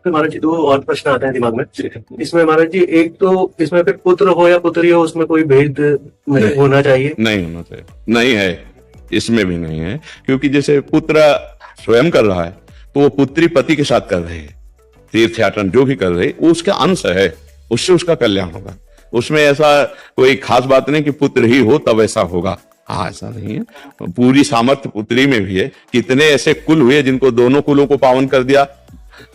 महाराज जी, दो और प्रश्न आते हैं दिमाग में इसमें महाराज जी। एक तो इसमें फिर पुत्र हो या पुत्री हो, उसमें कोई भेद नहीं होना चाहिए? नहीं होना चाहिए, नहीं है, इसमें भी नहीं है। क्योंकि जैसे पुत्र स्वयं कर रहा है तो वो पुत्री पति के साथ कर रही है, तीर्थयाटन जो भी कर रही है वो उसका अंश है, उससे उसका कल्याण होगा। उसमें ऐसा कोई खास बात नहीं कि पुत्र ही हो तब ऐसा होगा, हाँ ऐसा नहीं है। पूरी सामर्थ्य पुत्री में भी है। कितने ऐसे कुल हुए जिनको दोनों कुलों को पावन कर दिया,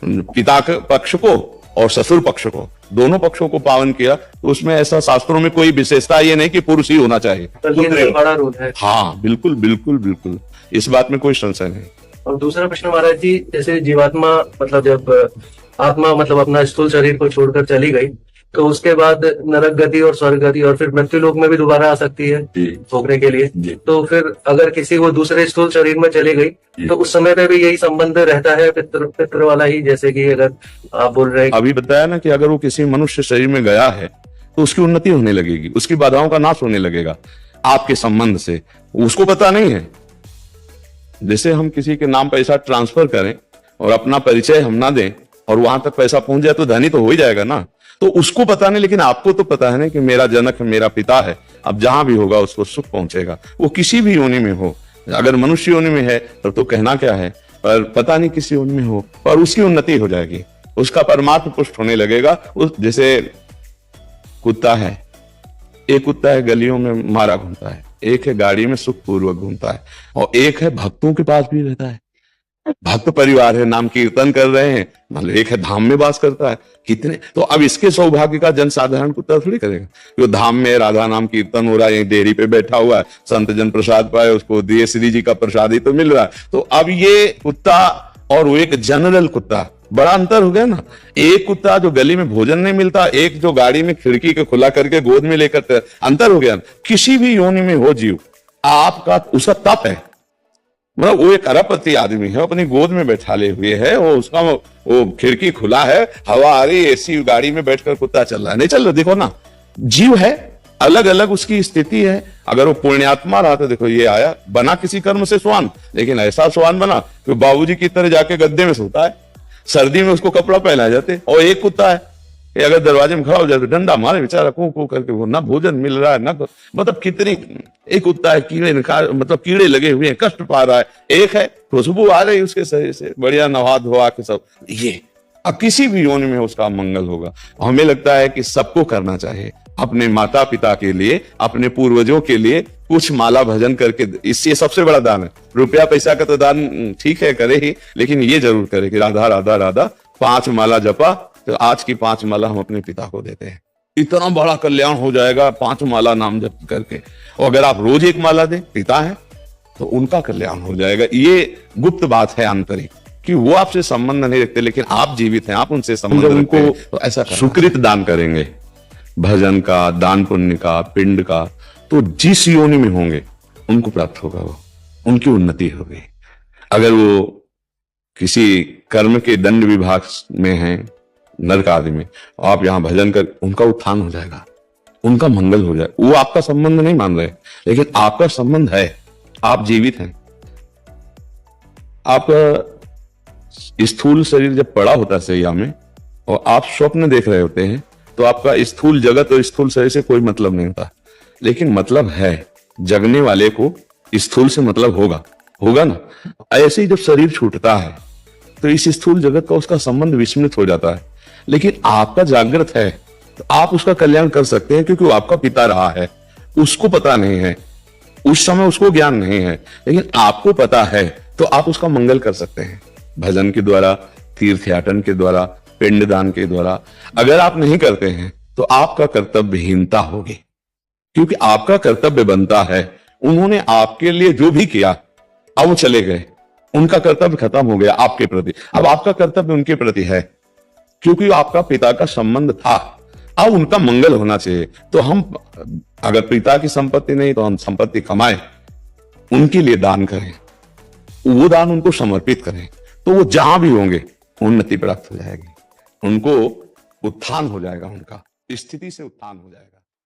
पिता के पक्ष को और ससुर पक्ष को, दोनों पक्षों को पावन किया। तो उसमें ऐसा शास्त्रों में कोई विशेषता ये नहीं कि पुरुष ही होना चाहिए, ये बड़ा रोल है। हाँ बिल्कुल बिल्कुल बिल्कुल, इस बात में कोई संशय नहीं। और दूसरा प्रश्न महाराज जी, जैसे जीवात्मा मतलब जब आत्मा मतलब अपना स्थूल शरीर को छोड़कर चली गई तो उसके बाद नरक गति और स्वर्ग गति और फिर मृत्यु लोक में भी दोबारा आ सकती है भोगने के लिए। तो फिर अगर किसी वो दूसरे स्थूल शरीर में चली गई तो उस समय पे भी यही संबंध रहता है पितृ वाला ही, जैसे कि अगर आप बोल रहे हैं अभी बताया ना कि अगर वो किसी मनुष्य शरीर में गया है तो उसकी उन्नति होने लगेगी, उसकी बाधाओं का नाश होने लगेगा आपके संबंध से, उसको पता नहीं है। जैसे हम किसी के नाम पैसा ट्रांसफर करें और अपना परिचय हम ना दें और वहां तक पैसा पहुंच जाए तो धनी तो हो ही जाएगा ना। तो उसको पता नहीं, लेकिन आपको तो पता है ना कि मेरा जनक मेरा पिता है, अब जहां भी होगा उसको सुख पहुंचेगा, वो किसी भी योनि में हो। अगर मनुष्य योनि में है तो कहना क्या है, पर पता नहीं किसी योनि में हो, पर उसकी उन्नति हो जाएगी, उसका परमात्म पुष्ट होने लगेगा। उस जैसे कुत्ता है, एक कुत्ता है गलियों में मारा घूमता है, एक है गाड़ी में सुख पूर्वक घूमता है, और एक है भक्तों के पास भी रहता है, भक्त परिवार है, नाम कीर्तन कर रहे हैं, मतलब एक है धाम में वास करता है। कितने तो अब इसके सौभाग्य का जनसाधारण कुत्ता थोड़ी करेगा। जो धाम में राधा नाम कीर्तन हो रहा है, डेयरी पे बैठा हुआ है, संत जन प्रसाद पाए, उसको दिए श्री जी का प्रसाद ही तो मिल रहा है। तो अब ये कुत्ता और वो एक जनरल कुत्ता, बड़ा अंतर हो गया ना। एक कुत्ता जो गली में भोजन नहीं मिलता, एक जो गाड़ी में खिड़की के खुला करके गोद में लेकर, अंतर हो गया। किसी भी योनि में हो जीव, आपका उसका तप है, मतलब वो एक अरबपति आदमी है, अपनी गोद में बैठाले हुए है, वो उसका वो खिड़की खुला है, हवा आ रही, एसी गाड़ी में बैठकर कुत्ता चल रहा है, नहीं चल रहा। देखो ना, जीव है, अलग अलग उसकी स्थिति है। अगर वो पुण्यात्मा रहा तो देखो ये आया, बना किसी कर्म से स्वान, लेकिन ऐसा स्वान बना कि बाबूजी की तरह जाके गद्दे में सोता है, सर्दी में उसको कपड़ा पहनाए जाते। और एक कुत्ता है कि अगर दरवाजे में खड़ा हो जाए तो डंडा मारे बेचारा, कू करके, वो ना भोजन मिल रहा है ना, मतलब कितनी। एक कुत्ता है कीड़े मतलब कीड़े लगे हुए हैं, कष्ट पा रहा है। एक है खुशबू आ रही उसके शरीर से, बढ़िया नहा धोआ के सब। ये अब किसी भी योनि में उसका मंगल होगा। हमें लगता है कि सबको करना चाहिए, अपने माता पिता के लिए, अपने पूर्वजों के लिए कुछ माला भजन करके, इससे सबसे बड़ा दान है। रुपया पैसा का तो दान ठीक है करे ही, लेकिन ये जरूर करे कि राधा राधा राधा 5 माला जपा, तो आज की 5 माला हम अपने पिता को देते हैं, इतना बड़ा कल्याण हो जाएगा 5 माला नाम जप करके। और अगर आप रोज 1 माला दें, पिता है तो उनका कल्याण हो जाएगा। ये गुप्त बात है आंतरिक, कि वो आपसे संबंध नहीं रखते, लेकिन आप जीवित हैं, आप उनसे संबंध रखते हैं, तो ऐसा सुकृत दान करेंगे, भजन का, दान पुण्य का, पिंड का, तो जिस योनि में होंगे उनको प्राप्त होगा, वो उनकी उन्नति होगी। अगर वो किसी कर्म के दंड विभाग में है, नरक आदि में, आप यहां भजन कर, उनका उत्थान हो जाएगा, उनका मंगल हो जाएगा। वो आपका संबंध नहीं मान रहे, लेकिन आपका संबंध है, आप जीवित हैं। आपका स्थूल शरीर जब पड़ा होता है सैया में और आप स्वप्न देख रहे होते हैं, तो आपका स्थूल जगत और स्थूल शरीर से कोई मतलब नहीं होता, लेकिन मतलब है जगने वाले को स्थूल से मतलब होगा ना। ऐसे ही जब शरीर छूटता है तो इस स्थूल जगत का उसका संबंध विस्मृत हो जाता है, लेकिन आपका जागृत है तो आप उसका कल्याण कर सकते हैं, क्योंकि वो आपका पिता रहा है। उसको पता नहीं है, उस समय उसको ज्ञान नहीं है, लेकिन आपको पता है, तो आप उसका मंगल कर सकते हैं भजन के द्वारा, तीर्थयाटन के द्वारा, पिंडदान के द्वारा। अगर आप नहीं करते हैं तो आपका कर्तव्यहीनता होगी, क्योंकि आपका कर्तव्य बनता है। उन्होंने आपके लिए जो भी किया, अब वो चले गए, उनका कर्तव्य खत्म हो गया आपके प्रति, अब आपका कर्तव्य उनके प्रति है, क्योंकि आपका पिता का संबंध था। अब उनका मंगल होना चाहिए। तो हम अगर पिता की संपत्ति नहीं तो हम संपत्ति कमाएं, उनके लिए दान करें, वो दान उनको समर्पित करें, तो वो जहां भी होंगे उन्नति प्राप्त हो जाएगी, उनको उत्थान हो जाएगा, उनका स्थिति से उत्थान हो जाएगा।